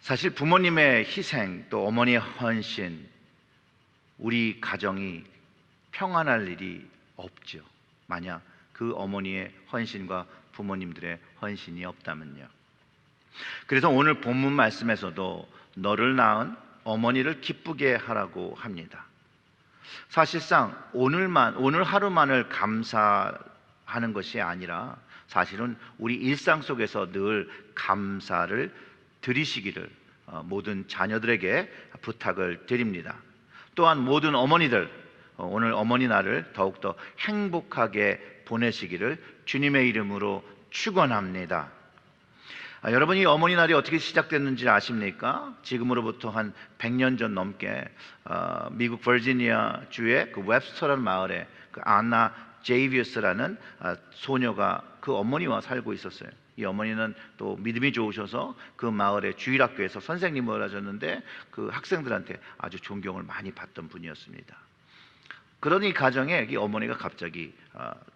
사실 부모님의 희생 또 어머니의 헌신, 우리 가정이 평안할 일이 없죠. 만약 그 어머니의 헌신과 부모님들의 헌신이 없다면요. 그래서 오늘 본문 말씀에서도 너를 낳은 어머니를 기쁘게 하라고 합니다. 사실상 오늘 하루만을 감사하는 것이 아니라 사실은 우리 일상 속에서 늘 감사를 드리시기를 모든 자녀들에게 부탁을 드립니다. 또한 모든 어머니들, 오늘 어머니날을 더욱더 행복하게 보내시기를 주님의 이름으로 축원합니다. 여러분이 어머니날이 어떻게 시작됐는지 아십니까? 지금으로부터 한 100년 전 넘게 미국 버지니아 주의 그 웹스터라는 마을에 그 안나 제이비어스라는 소녀가 그 어머니와 살고 있었어요. 이 어머니는 또 믿음이 좋으셔서 그 마을의 주일학교에서 선생님을 하셨는데 그 학생들한테 아주 존경을 많이 받던 분이었습니다. 그러니 가정에 이 어머니가 갑자기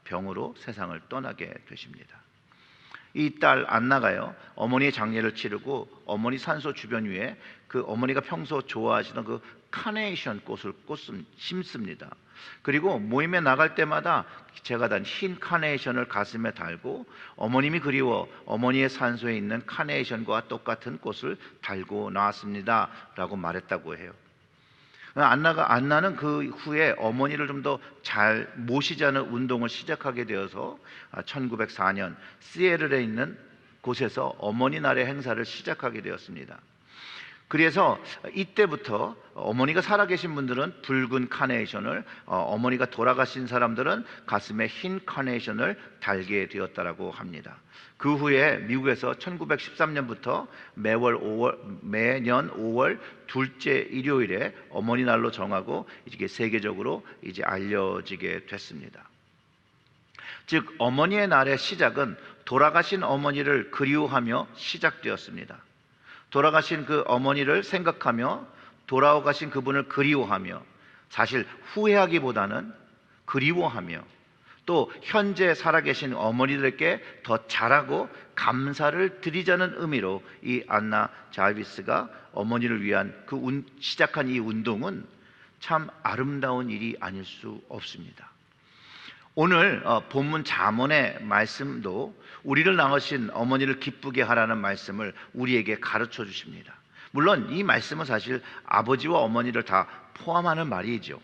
병으로 세상을 떠나게 되십니다. 이 딸 안나가요, 어머니의 장례를 치르고 어머니 산소 주변 위에 그 어머니가 평소 좋아하시던 그 카네이션 꽃을 심습니다. 그리고 모임에 나갈 때마다 제가 단 흰 카네이션을 가슴에 달고 어머님이 그리워 어머니의 산소에 있는 카네이션과 똑같은 꽃을 달고 나왔습니다 라고 말했다고 해요. 안나는 그 후에 어머니를 좀 더 잘 모시자는 운동을 시작하게 되어서 1904년 시애틀에 있는 곳에서 어머니 날의 행사를 시작하게 되었습니다. 그래서 이때부터 어머니가 살아계신 분들은 붉은 카네이션을, 어머니가 돌아가신 사람들은 가슴에 흰 카네이션을 달게 되었다라고 합니다. 그 후에 미국에서 1913년부터 매년 5월 둘째 일요일에 어머니 날로 정하고 이게 세계적으로 이제 알려지게 됐습니다. 즉 어머니의 날의 시작은 돌아가신 어머니를 그리워하며 시작되었습니다. 돌아가신 그 어머니를 생각하며 돌아가신 그분을 그리워하며, 사실 후회하기보다는 그리워하며, 또 현재 살아계신 어머니들께 더 잘하고 감사를 드리자는 의미로 이 안나 자비스가 어머니를 위한 시작한 이 운동은 참 아름다운 일이 아닐 수 없습니다. 오늘 본문 잠언의 말씀도 우리를 낳으신 어머니를 기쁘게 하라는 말씀을 우리에게 가르쳐 주십니다. 물론 이 말씀은 사실 아버지와 어머니를 다 포함하는 말이죠.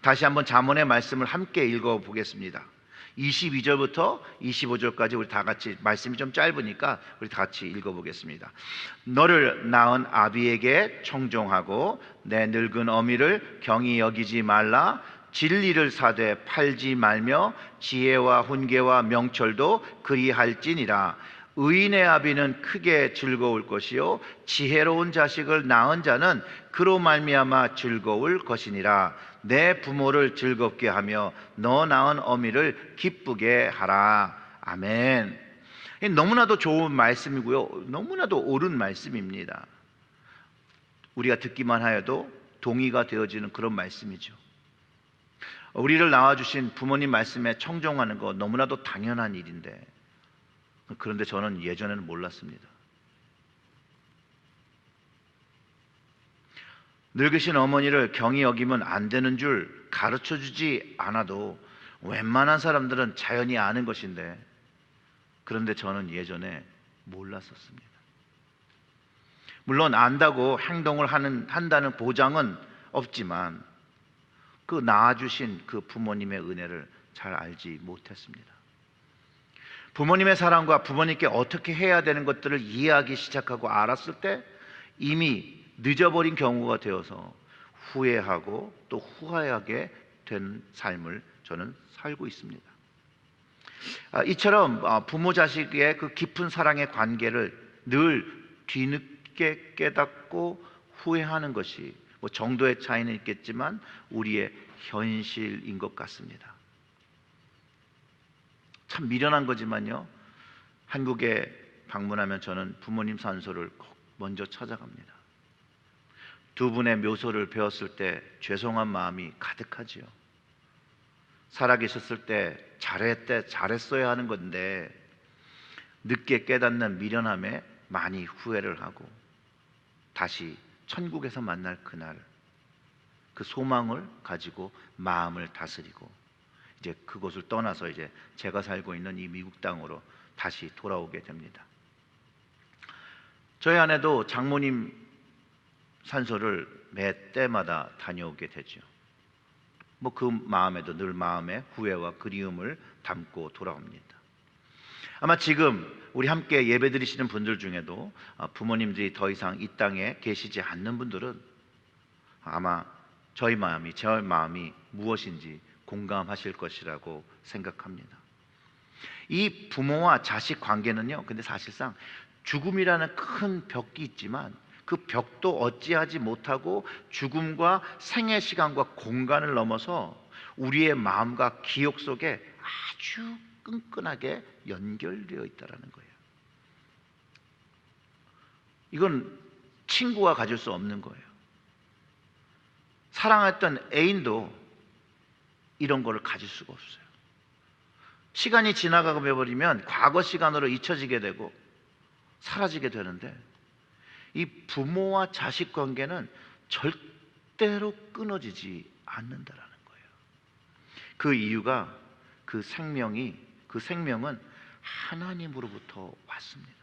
다시 한번 잠언의 말씀을 함께 읽어보겠습니다. 22절부터 25절까지 우리 다 같이, 말씀이 좀 짧으니까 우리 다 같이 읽어보겠습니다. 너를 낳은 아비에게 청종하고 내 늙은 어미를 경히 여기지 말라. 진리를 사되 팔지 말며 지혜와 훈계와 명철도 그리할지니라. 의인의 아비는 크게 즐거울 것이요 지혜로운 자식을 낳은 자는 그로 말미암아 즐거울 것이니라. 내 부모를 즐겁게 하며 너 낳은 어미를 기쁘게 하라. 아멘. 너무나도 좋은 말씀이고요, 너무나도 옳은 말씀입니다. 우리가 듣기만 하여도 동의가 되어지는 그런 말씀이죠. 우리를 낳아주신 부모님 말씀에 청종하는 거 너무나도 당연한 일인데, 그런데 저는 예전에는 몰랐습니다. 늙으신 어머니를 경히 여기면 안 되는 줄 가르쳐주지 않아도 웬만한 사람들은 자연히 아는 것인데, 그런데 저는 예전에 몰랐었습니다. 물론 안다고 행동을 한다는 보장은 없지만 그 낳아주신 그 부모님의 은혜를 잘 알지 못했습니다. 부모님의 사랑과 부모님께 어떻게 해야 되는 것들을 이해하기 시작하고 알았을 때 이미 늦어버린 경우가 되어서 후회하고 또 후회하게 된 삶을 저는 살고 있습니다. 이처럼 부모 자식의 그 깊은 사랑의 관계를 늘 뒤늦게 깨닫고 후회하는 것이 정도의 차이는 있겠지만 우리의 현실인 것 같습니다. 참 미련한 거지만요, 한국에 방문하면 저는 부모님 산소를 꼭 먼저 찾아갑니다. 두 분의 묘소를 배웠을 때 죄송한 마음이 가득하지요. 살아계셨을 때 잘했어야 하는 건데 늦게 깨닫는 미련함에 많이 후회를 하고, 다시 천국에서 만날 그날, 그 소망을 가지고 마음을 다스리고 이제 그곳을 떠나서 이제 제가 살고 있는 이 미국 땅으로 다시 돌아오게 됩니다. 저희 아내도 장모님 산소를 매 때마다 다녀오게 되죠. 뭐 그 마음에도 늘 마음에 후회와 그리움을 담고 돌아옵니다. 아마 지금 우리 함께 예배드리시는 분들 중에도 부모님들이 더 이상 이 땅에 계시지 않는 분들은 아마 저희 마음이, 제 마음이 무엇인지 공감하실 것이라고 생각합니다. 이 부모와 자식 관계는요, 근데 사실상 죽음이라는 큰 벽이 있지만 그 벽도 어찌하지 못하고 죽음과 생의 시간과 공간을 넘어서 우리의 마음과 기억 속에 아주 끈끈하게 연결되어 있다는 거예요. 이건 친구가 가질 수 없는 거예요. 사랑했던 애인도 이런 거를 가질 수가 없어요. 시간이 지나가 버리면 과거 시간으로 잊혀지게 되고 사라지게 되는데 이 부모와 자식 관계는 절대로 끊어지지 않는다라는 거예요. 그 이유가 그 생명은 하나님으로부터 왔습니다.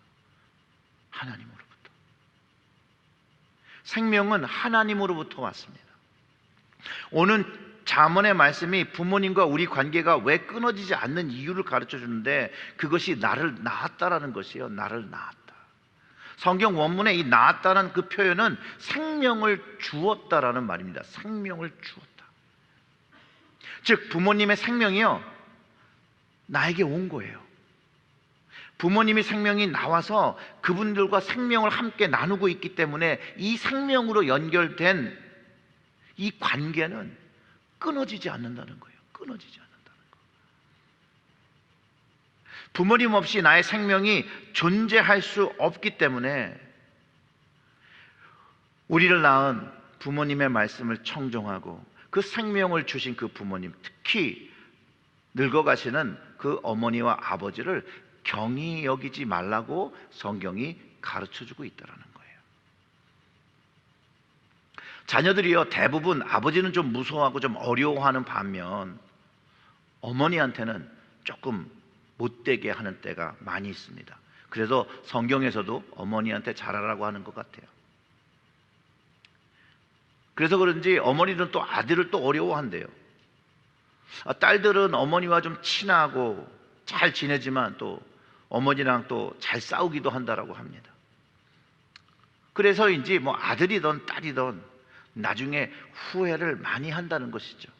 하나님으로부터. 생명은 하나님으로부터 왔습니다. 오늘 잠언의 말씀이 부모님과 우리 관계가 왜 끊어지지 않는 이유를 가르쳐 주는데 그것이 나를 낳았다라는 것이에요. 나를 낳았다. 성경 원문에 이 낳았다는 그 표현은 생명을 주었다라는 말입니다. 생명을 주었다. 즉 부모님의 생명이요, 나에게 온 거예요. 부모님의 생명이 나와서 그분들과 생명을 함께 나누고 있기 때문에 이 생명으로 연결된 이 관계는 끊어지지 않는다는 거예요. 끊어지지 않는다는 거. 부모님 없이 나의 생명이 존재할 수 없기 때문에 우리를 낳은 부모님의 말씀을 청종하고 그 생명을 주신 그 부모님, 특히 늙어가시는 그 어머니와 아버지를 경히 여기지 말라고 성경이 가르쳐주고 있다는 거예요. 자녀들이요, 대부분 아버지는 좀 무서워하고 좀 어려워하는 반면 어머니한테는 조금 못되게 하는 때가 많이 있습니다. 그래서 성경에서도 어머니한테 잘하라고 하는 것 같아요. 그래서 그런지 어머니는 또 아들을 또 어려워한대요. 딸들은 어머니와 좀 친하고 잘 지내지만 또 어머니랑 또 잘 싸우기도 한다라고 합니다. 그래서인지 뭐 아들이든 딸이든 나중에 후회를 많이 한다는 것이죠.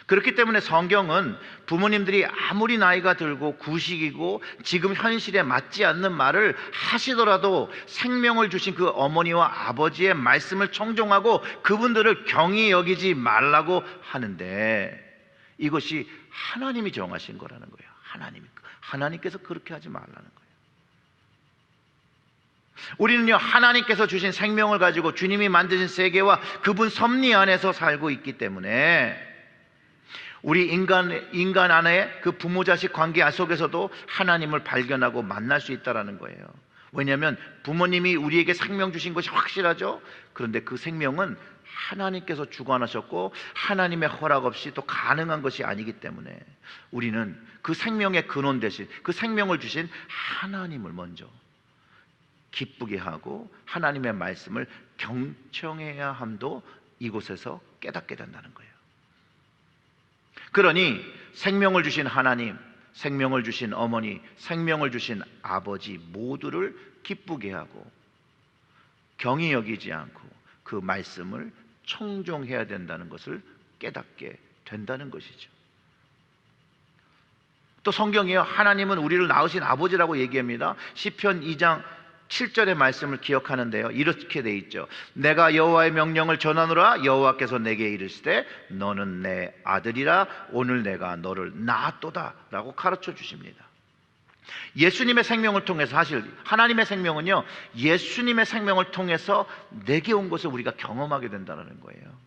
그렇기 때문에 성경은 부모님들이 아무리 나이가 들고 구식이고 지금 현실에 맞지 않는 말을 하시더라도 생명을 주신 그 어머니와 아버지의 말씀을 청종하고 그분들을 경히 여기지 말라고 하는데 이것이 하나님이 정하신 거라는 거예요. 하나님께서 그렇게 하지 말라는 거예요. 우리는요, 하나님께서 주신 생명을 가지고 주님이 만드신 세계와 그분 섭리 안에서 살고 있기 때문에 우리 인간 안에 그 부모 자식 관계 속에서도 하나님을 발견하고 만날 수 있다는 거예요. 왜냐하면 부모님이 우리에게 생명 주신 것이 확실하죠. 그런데 그 생명은 하나님께서 주관하셨고 하나님의 허락 없이 또 가능한 것이 아니기 때문에 우리는 그 생명의 근원 대신 그 생명을 주신 하나님을 먼저 기쁘게 하고 하나님의 말씀을 경청해야 함도 이곳에서 깨닫게 된다는 거예요. 그러니 생명을 주신 하나님, 생명을 주신 어머니, 생명을 주신 아버지 모두를 기쁘게 하고 경히 여기지 않고 그 말씀을 청종해야 된다는 것을 깨닫게 된다는 것이죠. 또 성경이요, 하나님은 우리를 낳으신 아버지라고 얘기합니다. 시편 2장 7절의 말씀을 기억하는데요, 이렇게 돼 있죠. 내가 여호와의 명령을 전하노라. 여호와께서 내게 이르시되 너는 내 아들이라. 오늘 내가 너를 낳았도다 라고 가르쳐 주십니다. 예수님의 생명을 통해서, 사실 하나님의 생명은요, 예수님의 생명을 통해서 내게 온 것을 우리가 경험하게 된다는 거예요.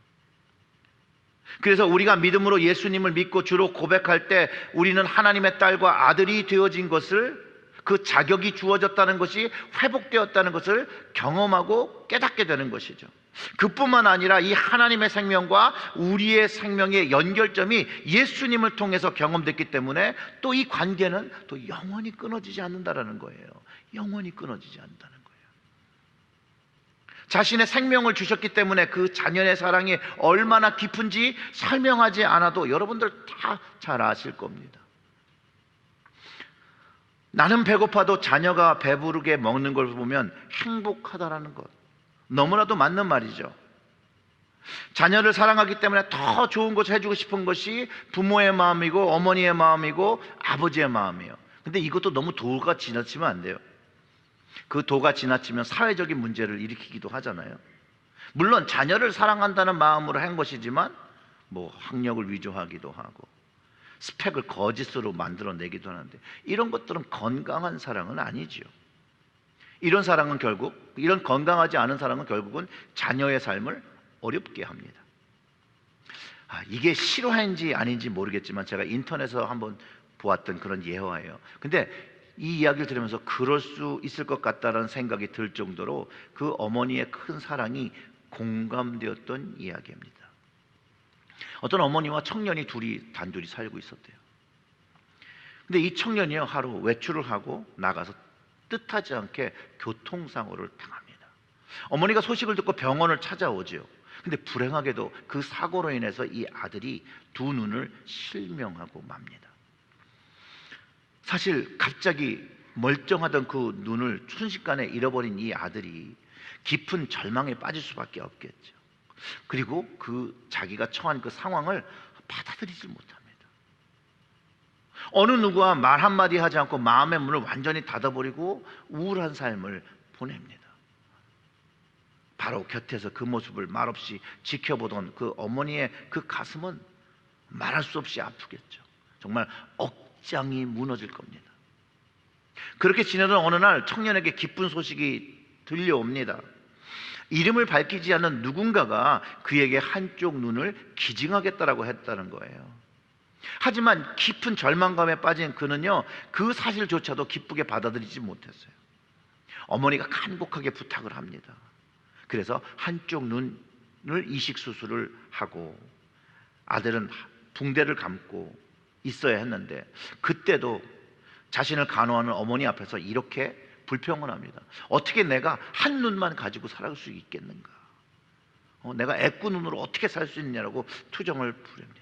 그래서 우리가 믿음으로 예수님을 믿고 주로 고백할 때 우리는 하나님의 딸과 아들이 되어진 것을, 그 자격이 주어졌다는 것이 회복되었다는 것을 경험하고 깨닫게 되는 것이죠. 그뿐만 아니라 이 하나님의 생명과 우리의 생명의 연결점이 예수님을 통해서 경험됐기 때문에 또 이 관계는 또 영원히 끊어지지 않는다는 거예요. 영원히 끊어지지 않는다는 거예요. 자신의 생명을 주셨기 때문에 그 자녀의 사랑이 얼마나 깊은지 설명하지 않아도 여러분들 다 잘 아실 겁니다. 나는 배고파도 자녀가 배부르게 먹는 걸 보면 행복하다라는 것, 너무나도 맞는 말이죠. 자녀를 사랑하기 때문에 더 좋은 것을 해주고 싶은 것이 부모의 마음이고 어머니의 마음이고 아버지의 마음이에요. 근데 이것도 너무 도가 지나치면 안 돼요. 그 도가 지나치면 사회적인 문제를 일으키기도 하잖아요. 물론 자녀를 사랑한다는 마음으로 한 것이지만 학력을 위조하기도 하고 스펙을 거짓으로 만들어내기도 하는데, 이런 것들은 건강한 사랑은 아니지요. 이런 사랑은 결국, 이런 건강하지 않은 사랑은 결국은 자녀의 삶을 어렵게 합니다. 이게 실화인지 아닌지 모르겠지만 제가 인터넷에서 한번 보았던 그런 예화예요. 근데 이 이야기를 들으면서 그럴 수 있을 것 같다는 생각이 들 정도로 그 어머니의 큰 사랑이 공감되었던 이야기입니다. 어떤 어머니와 청년이 둘이 단둘이 살고 있었대요. 근데 이 청년이요, 하루 외출을 하고 나가서 뜻하지 않게 교통사고를 당합니다. 어머니가 소식을 듣고 병원을 찾아오죠. 근데 불행하게도 그 사고로 인해서 이 아들이 두 눈을 실명하고 맙니다. 사실 갑자기 멀쩡하던 그 눈을 순식간에 잃어버린 이 아들이 깊은 절망에 빠질 수밖에 없겠죠. 그리고 자기가 처한 그 상황을 받아들이지 못합니다. 어느 누구와 말 한마디 하지 않고 마음의 문을 완전히 닫아버리고 우울한 삶을 보냅니다. 바로 곁에서 그 모습을 말없이 지켜보던 그 어머니의 그 가슴은 말할 수 없이 아프겠죠. 정말 억장이 무너질 겁니다. 그렇게 지내던 어느 날 청년에게 기쁜 소식이 들려옵니다. 이름을 밝히지 않는 누군가가 그에게 한쪽 눈을 기증하겠다라고 했다는 거예요. 하지만 깊은 절망감에 빠진 그는요, 그 사실조차도 기쁘게 받아들이지 못했어요. 어머니가 간곡하게 부탁을 합니다. 그래서 한쪽 눈을 이식 수술을 하고 아들은 붕대를 감고 있어야 했는데, 그때도 자신을 간호하는 어머니 앞에서 이렇게 불평을 합니다. 어떻게 내가 한 눈만 가지고 살아갈 수 있겠는가? 내가 애꾸 눈으로 어떻게 살 수 있냐라고 투정을 부립니다.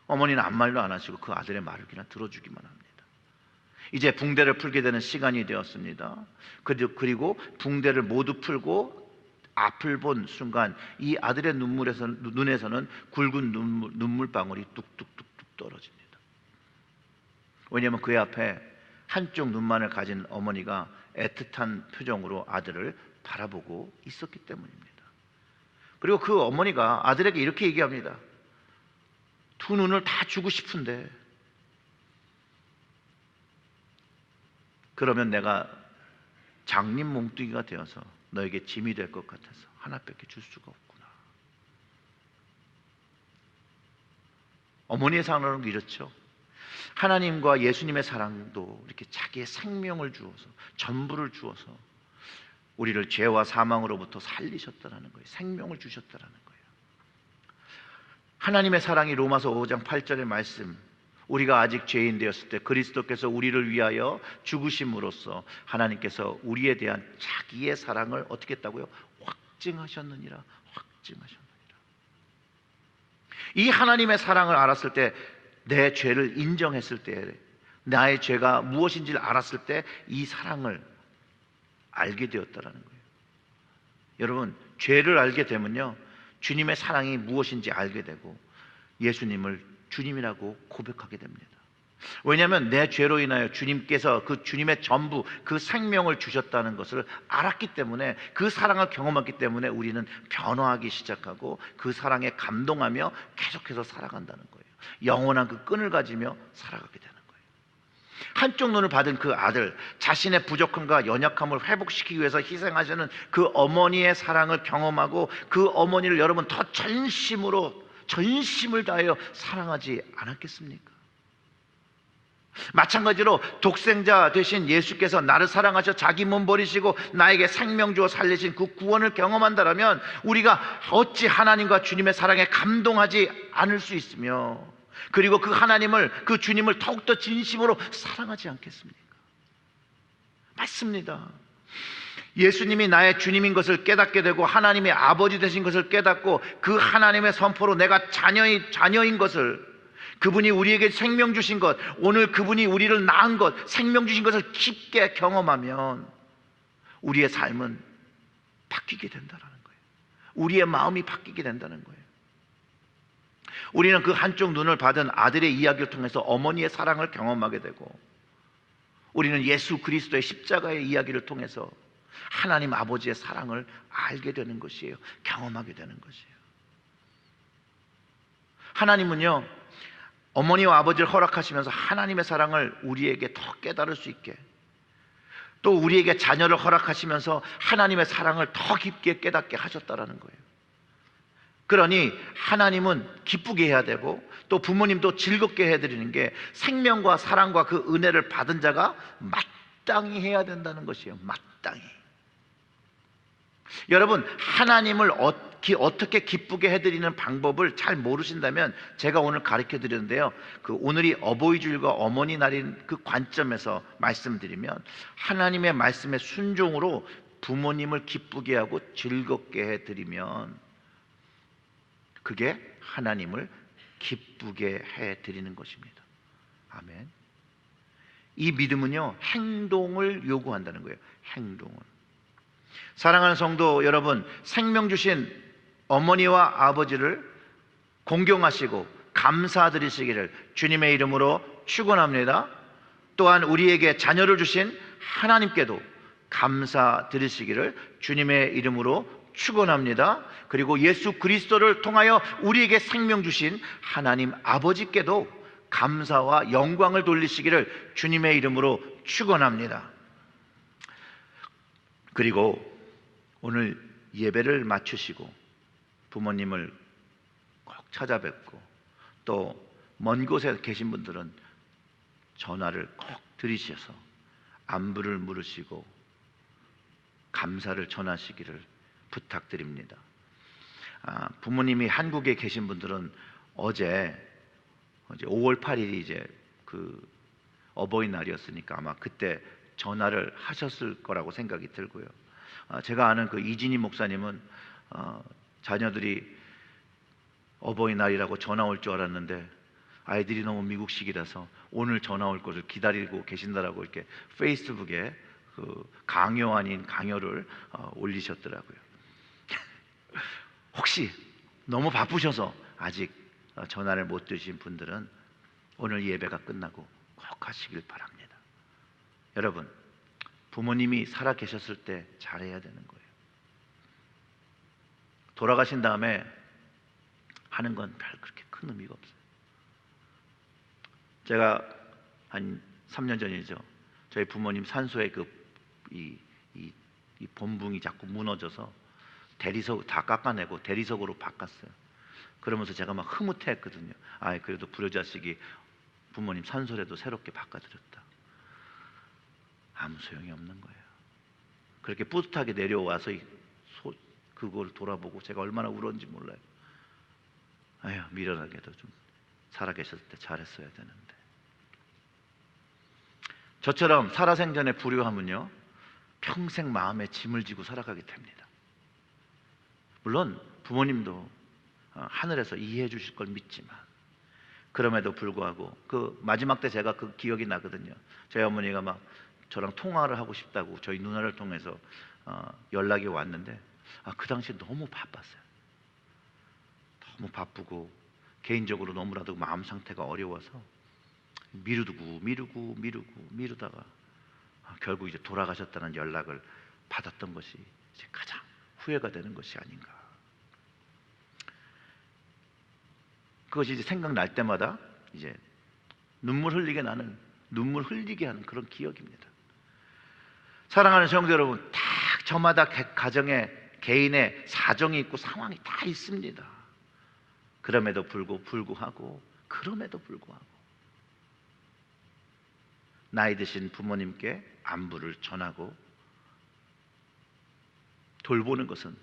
어머니는 아무 말도 안 하시고 그 아들의 말을 그냥 들어주기만 합니다. 이제 붕대를 풀게 되는 시간이 되었습니다. 그리고 붕대를 모두 풀고 앞을 본 순간 이 아들의 눈에서는 굵은 눈물방울이 뚝뚝뚝뚝 떨어집니다. 왜냐하면 그의 앞에 한쪽 눈만을 가진 어머니가 애틋한 표정으로 아들을 바라보고 있었기 때문입니다. 그리고 그 어머니가 아들에게 이렇게 얘기합니다. 두 눈을 다 주고 싶은데 그러면 내가 장님 몽둥이가 되어서 너에게 짐이 될 것 같아서 하나밖에 줄 수가 없구나. 어머니의 사랑은 이렇죠. 하나님과 예수님의 사랑도 이렇게 자기의 생명을 주어서, 전부를 주어서 우리를 죄와 사망으로부터 살리셨다는 거예요. 생명을 주셨다는 거예요. 하나님의 사랑이 로마서 5장 8절의 말씀, 우리가 아직 죄인 되었을 때 그리스도께서 우리를 위하여 죽으심으로써 하나님께서 우리에 대한 자기의 사랑을 어떻게 했다고요? 확증하셨느니라. 확증하셨느니라. 이 하나님의 사랑을 알았을 때, 내 죄를 인정했을 때, 나의 죄가 무엇인지를 알았을 때 이 사랑을 알게 되었다라는 거예요. 여러분, 죄를 알게 되면요, 주님의 사랑이 무엇인지 알게 되고 예수님을 주님이라고 고백하게 됩니다. 왜냐하면 내 죄로 인하여 주님께서 그 주님의 전부, 그 생명을 주셨다는 것을 알았기 때문에, 그 사랑을 경험했기 때문에 우리는 변화하기 시작하고 그 사랑에 감동하며 계속해서 살아간다는 거예요. 영원한 그 끈을 가지며 살아가게 되는 거예요. 한쪽 눈을 받은 그 아들, 자신의 부족함과 연약함을 회복시키기 위해서 희생하시는 그 어머니의 사랑을 경험하고 그 어머니를 여러분 더 전심을 다하여 사랑하지 않았겠습니까? 마찬가지로 독생자 되신 예수께서 나를 사랑하셔 자기 몸 버리시고 나에게 생명 주어 살리신 그 구원을 경험한다면 우리가 어찌 하나님과 주님의 사랑에 감동하지 않을 수 있으며, 그리고 그 하나님을, 그 주님을 더욱더 진심으로 사랑하지 않겠습니까? 맞습니다. 예수님이 나의 주님인 것을 깨닫게 되고 하나님의 아버지 되신 것을 깨닫고 그 하나님의 선포로 내가 자녀인 것을, 그분이 우리에게 생명 주신 것, 오늘 그분이 우리를 낳은 것, 생명 주신 것을 깊게 경험하면 우리의 삶은 바뀌게 된다는 거예요. 우리의 마음이 바뀌게 된다는 거예요. 우리는 그 한쪽 눈을 받은 아들의 이야기를 통해서 어머니의 사랑을 경험하게 되고, 우리는 예수 그리스도의 십자가의 이야기를 통해서 하나님 아버지의 사랑을 알게 되는 것이에요. 경험하게 되는 것이에요. 하나님은요, 어머니와 아버지를 허락하시면서 하나님의 사랑을 우리에게 더 깨달을 수 있게, 또 우리에게 자녀를 허락하시면서 하나님의 사랑을 더 깊게 깨닫게 하셨다라는 거예요. 그러니 하나님은 기쁘게 해야 되고 또 부모님도 즐겁게 해드리는 게 생명과 사랑과 그 은혜를 받은 자가 마땅히 해야 된다는 것이에요. 마땅히. 여러분, 하나님을 어떻게 기쁘게 해드리는 방법을 잘 모르신다면 제가 오늘 가르쳐 드렸는데요, 그 오늘이 어버이주일과 어머니 날인 그 관점에서 말씀드리면, 하나님의 말씀에 순종으로 부모님을 기쁘게 하고 즐겁게 해드리면 그게 하나님을 기쁘게 해드리는 것입니다. 아멘. 이 믿음은요, 행동을 요구한다는 거예요. 행동을. 사랑하는 성도 여러분, 생명 주신 어머니와 아버지를 공경하시고 감사드리시기를 주님의 이름으로 축원합니다. 또한 우리에게 자녀를 주신 하나님께도 감사드리시기를 주님의 이름으로 축원합니다. 그리고 예수 그리스도를 통하여 우리에게 생명 주신 하나님 아버지께도 감사와 영광을 돌리시기를 주님의 이름으로 축원합니다. 그리고 오늘 예배를 마치시고 부모님을 꼭 찾아뵙고 또 먼 곳에 계신 분들은 전화를 꼭 드리셔서 안부를 물으시고 감사를 전하시기를 부탁드립니다. 부모님이 한국에 계신 분들은 어제 5월 8일이 이제 그 어버이날이었으니까 아마 그때 전화를 하셨을 거라고 생각이 들고요. 제가 아는 그 이진희 목사님은 자녀들이 어버이날이라고 전화 올 줄 알았는데 아이들이 너무 미국식이라서 오늘 전화 올 것을 기다리고 계신다라고 이렇게 페이스북에 그 강요 아닌 강요를 올리셨더라고요. 혹시 너무 바쁘셔서 아직 전화를 못 드신 분들은 오늘 예배가 끝나고 꼭 하시길 바랍니다. 여러분, 부모님이 살아 계셨을 때 잘해야 되는 거예요. 돌아가신 다음에 하는 건 별 그렇게 큰 의미가 없어요. 제가 한 3년 전이죠, 저희 부모님 산소에 이 본붕이 자꾸 무너져서 대리석 다 깎아내고 대리석으로 바꿨어요. 그러면서 제가 막 흐뭇해했거든요. 그래도 불효자식이 부모님 산소라도 새롭게 바꿔드렸다. 아무 소용이 없는 거예요. 그렇게 뿌듯하게 내려와서 그걸 돌아보고 제가 얼마나 울었는지 몰라요. 미련하게도 좀 살아계셨을 때 잘했어야 되는데. 저처럼 살아생전의 불효함은요, 평생 마음에 짐을 지고 살아가게 됩니다. 물론 부모님도 하늘에서 이해해 주실 걸 믿지만, 그럼에도 불구하고 그 마지막 때 제가 그 기억이 나거든요. 저희 어머니가 막 저랑 통화를 하고 싶다고 저희 누나를 통해서 연락이 왔는데 그 당시에 너무 바빴어요. 너무 바쁘고 개인적으로 너무나도 마음 상태가 어려워서 미루다가 결국 이제 돌아가셨다는 연락을 받았던 것이 이제 가장 후회가 되는 것이 아닌가. 그것이 이제 생각날 때마다 이제 눈물 흘리게 하는 그런 기억입니다. 사랑하는 성도 여러분, 다 저마다 가정에 개인의 사정이 있고 상황이 다 있습니다. 그럼에도 불구하고 나이 드신 부모님께 안부를 전하고 돌보는 것은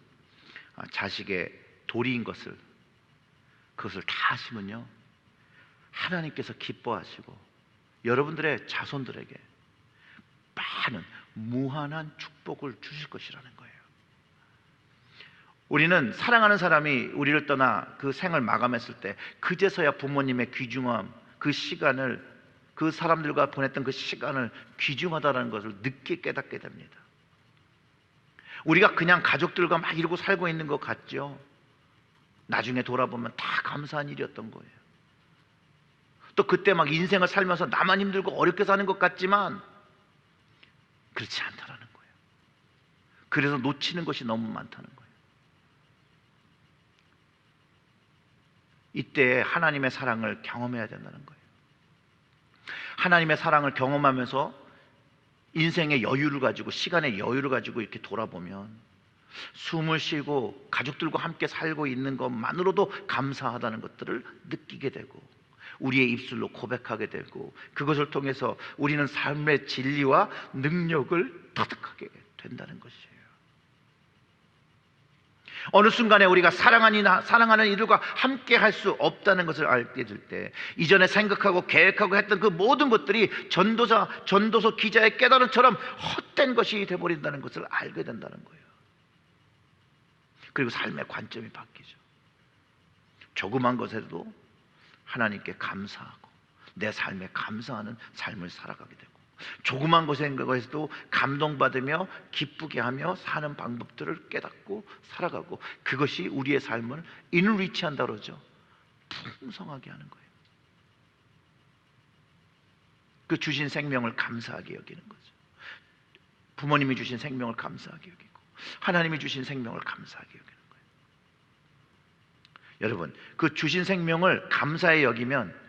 자식의 도리인 것을, 그것을 다 하시면요 하나님께서 기뻐하시고 여러분들의 자손들에게 많은 무한한 축복을 주실 것이라는 거예요. 우리는 사랑하는 사람이 우리를 떠나 그 생을 마감했을 때 그제서야 부모님의 귀중함, 그 시간을, 그 사람들과 보냈던 그 시간을 귀중하다는 것을 늦게 깨닫게 됩니다. 우리가 그냥 가족들과 막 이러고 살고 있는 것 같죠? 나중에 돌아보면 다 감사한 일이었던 거예요. 또 그때 막 인생을 살면서 나만 힘들고 어렵게 사는 것 같지만 그렇지 않다라는 거예요. 그래서 놓치는 것이 너무 많다는 거예요. 이때 하나님의 사랑을 경험해야 된다는 거예요. 하나님의 사랑을 경험하면서 인생의 여유를 가지고, 시간의 여유를 가지고 이렇게 돌아보면 숨을 쉬고 가족들과 함께 살고 있는 것만으로도 감사하다는 것들을 느끼게 되고 우리의 입술로 고백하게 되고, 그것을 통해서 우리는 삶의 진리와 능력을 터득하게 된다는 것이에요. 어느 순간에 우리가 사랑하는 이들과 함께 할 수 없다는 것을 알게 될 때, 이전에 생각하고 계획하고 했던 그 모든 것들이 전도서 기자의 깨달음처럼 헛된 것이 되어버린다는 것을 알게 된다는 거예요. 그리고 삶의 관점이 바뀌죠. 조그만 것에도 하나님께 감사하고 내 삶에 감사하는 삶을 살아가게 되고, 조그만 것에도 감동받으며 기쁘게 하며 사는 방법들을 깨닫고 살아가고, 그것이 우리의 삶을 인리치한다 그러죠. 풍성하게 하는 거예요. 그 주신 생명을 감사하게 여기는 거죠. 부모님이 주신 생명을 감사하게 여기고 하나님이 주신 생명을 감사하게 여기는 거예요. 여러분, 그 주신 생명을 감사히 여기면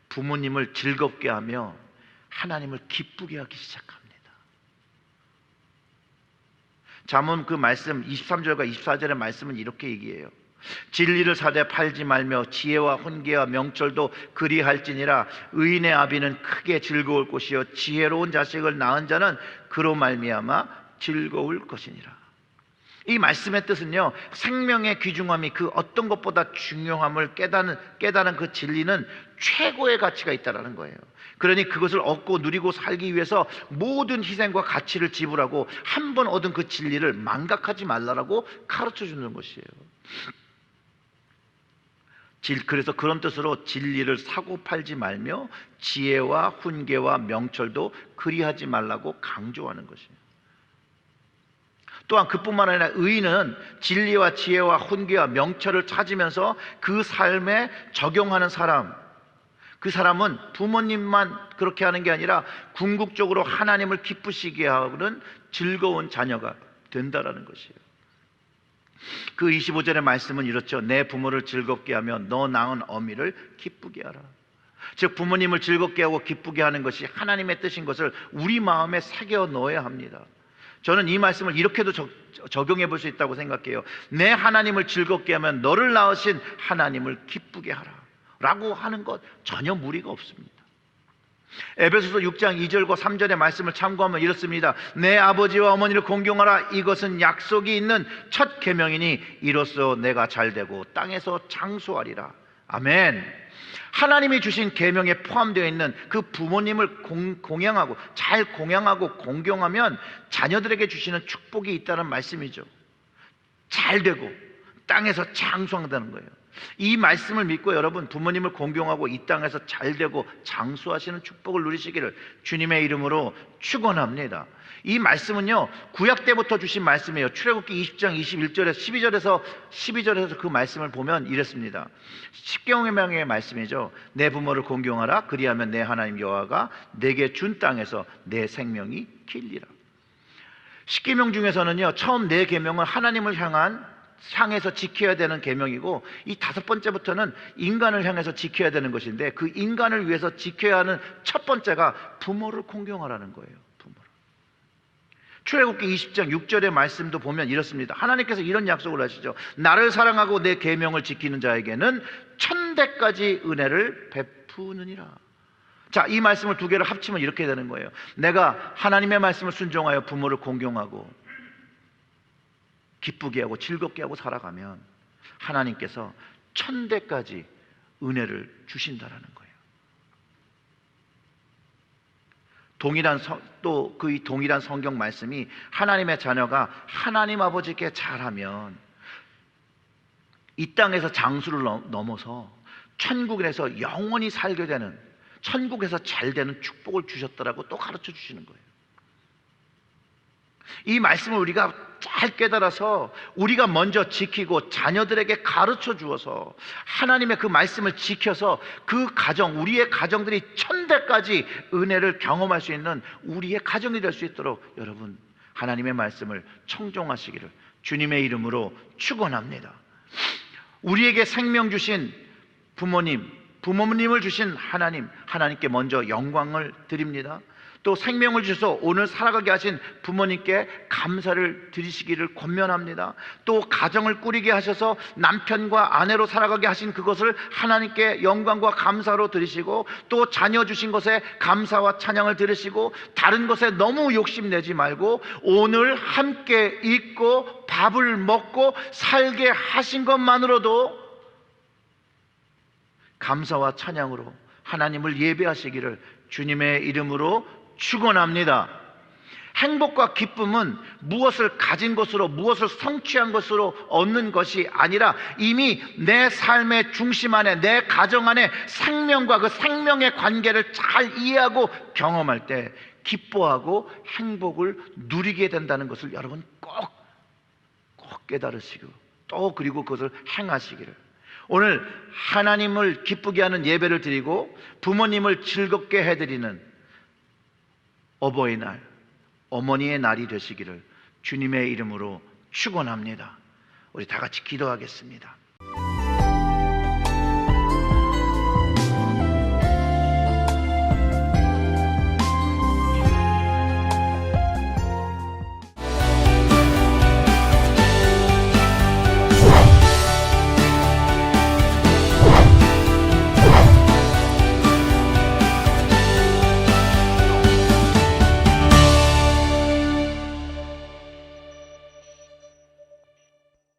부모님을 즐겁게 하며 하나님을 기쁘게 하기 시작합니다. 잠언 그 말씀 23절과 24절의 말씀은 이렇게 얘기해요. 진리를 사되 팔지 말며 지혜와 훈계와 명철도 그리할지니라. 의인의 아비는 크게 즐거울 것이요 지혜로운 자식을 낳은 자는 그로 말미암아 즐거울 것이니라. 이 말씀의 뜻은요, 생명의 귀중함이 그 어떤 것보다 중요함을 깨닫는 그 진리는 최고의 가치가 있다는 거예요. 그러니 그것을 얻고 누리고 살기 위해서 모든 희생과 가치를 지불하고 한 번 얻은 그 진리를 망각하지 말라라고 가르쳐 주는 것이에요. 그래서 그런 뜻으로 진리를 사고 팔지 말며 지혜와 훈계와 명철도 그리하지 말라고 강조하는 것이에요. 또한 그뿐만 아니라 의인은 진리와 지혜와 훈계와 명철을 찾으면서 그 삶에 적용하는 사람, 그 사람은 부모님만 그렇게 하는 게 아니라 궁극적으로 하나님을 기쁘시게 하는 즐거운 자녀가 된다라는 것이에요. 그 25절의 말씀은 이렇죠. 내 부모를 즐겁게 하며 너 낳은 어미를 기쁘게 하라. 즉 부모님을 즐겁게 하고 기쁘게 하는 것이 하나님의 뜻인 것을 우리 마음에 새겨 넣어야 합니다. 저는 이 말씀을 이렇게도 적용해 볼 수 있다고 생각해요. 내 하나님을 즐겁게 하면 너를 낳으신 하나님을 기쁘게 하라 라고 하는 것 전혀 무리가 없습니다. 에베소서 6장 2절과 3절의 말씀을 참고하면 이렇습니다. 내 아버지와 어머니를 공경하라. 이것은 약속이 있는 첫 계명이니 이로써 내가 잘되고 땅에서 장수하리라. 아멘. 하나님이 주신 계명에 포함되어 있는 그 부모님을 공양하고 잘 공양하고 공경하면 자녀들에게 주시는 축복이 있다는 말씀이죠. 잘되고 땅에서 장수한다는 거예요. 이 말씀을 믿고 여러분 부모님을 공경하고 이 땅에서 잘되고 장수하시는 축복을 누리시기를 주님의 이름으로 축원합니다. 이 말씀은요 구약 때부터 주신 말씀이에요. 출애굽기 20장 21절에서 12절에서 그 말씀을 보면 이랬습니다. 십계명의 말씀이죠. 내 부모를 공경하라. 그리하면 내 하나님 여호와가 내게 준 땅에서 내 생명이 길리라. 십계명 중에서는요 처음 네 계명은 하나님을 향해서 지켜야 되는 계명이고, 이 다섯 번째부터는 인간을 향해서 지켜야 되는 것인데, 그 인간을 위해서 지켜야 하는 첫 번째가 부모를 공경하라는 거예요. 부모를. 출애굽기 20장 6절의 말씀도 보면 이렇습니다. 하나님께서 이런 약속을 하시죠. 나를 사랑하고 내 계명을 지키는 자에게는 천대까지 은혜를 베푸느니라. 자, 이 말씀을 두 개를 합치면 이렇게 되는 거예요. 내가 하나님의 말씀을 순종하여 부모를 공경하고 기쁘게 하고 즐겁게 하고 살아가면 하나님께서 천대까지 은혜를 주신다라는 거예요. 또 그 동일한 성경 말씀이 하나님의 자녀가 하나님 아버지께 잘하면 이 땅에서 장수를 넘어서 천국에서 영원히 살게 되는, 천국에서 잘 되는 축복을 주셨다라고 또 가르쳐 주시는 거예요. 이 말씀을 우리가 잘 깨달아서 우리가 먼저 지키고 자녀들에게 가르쳐 주어서 하나님의 그 말씀을 지켜서 그 가정, 우리의 가정들이 천대까지 은혜를 경험할 수 있는 우리의 가정이 될 수 있도록 여러분 하나님의 말씀을 청종하시기를 주님의 이름으로 축원합니다. 우리에게 생명 주신 부모님을 주신 하나님께 먼저 영광을 드립니다. 또 생명을 주셔서 오늘 살아가게 하신 부모님께 감사를 드리시기를 권면합니다. 또 가정을 꾸리게 하셔서 남편과 아내로 살아가게 하신 그것을 하나님께 영광과 감사로 드리시고, 또 자녀 주신 것에 감사와 찬양을 드리시고, 다른 것에 너무 욕심내지 말고 오늘 함께 있고 밥을 먹고 살게 하신 것만으로도 감사와 찬양으로 하나님을 예배하시기를 주님의 이름으로 축원합니다. 행복과 기쁨은 무엇을 가진 것으로, 무엇을 성취한 것으로 얻는 것이 아니라 이미 내 삶의 중심 안에, 내 가정 안에 생명과 그 생명의 관계를 잘 이해하고 경험할 때 기뻐하고 행복을 누리게 된다는 것을 여러분 꼭 깨달으시고, 또 그리고 그것을 행하시기를. 오늘 하나님을 기쁘게 하는 예배를 드리고 부모님을 즐겁게 해드리는 어버이날, 어머니의 날이 되시기를 주님의 이름으로 축원합니다. 우리 다 같이 기도하겠습니다.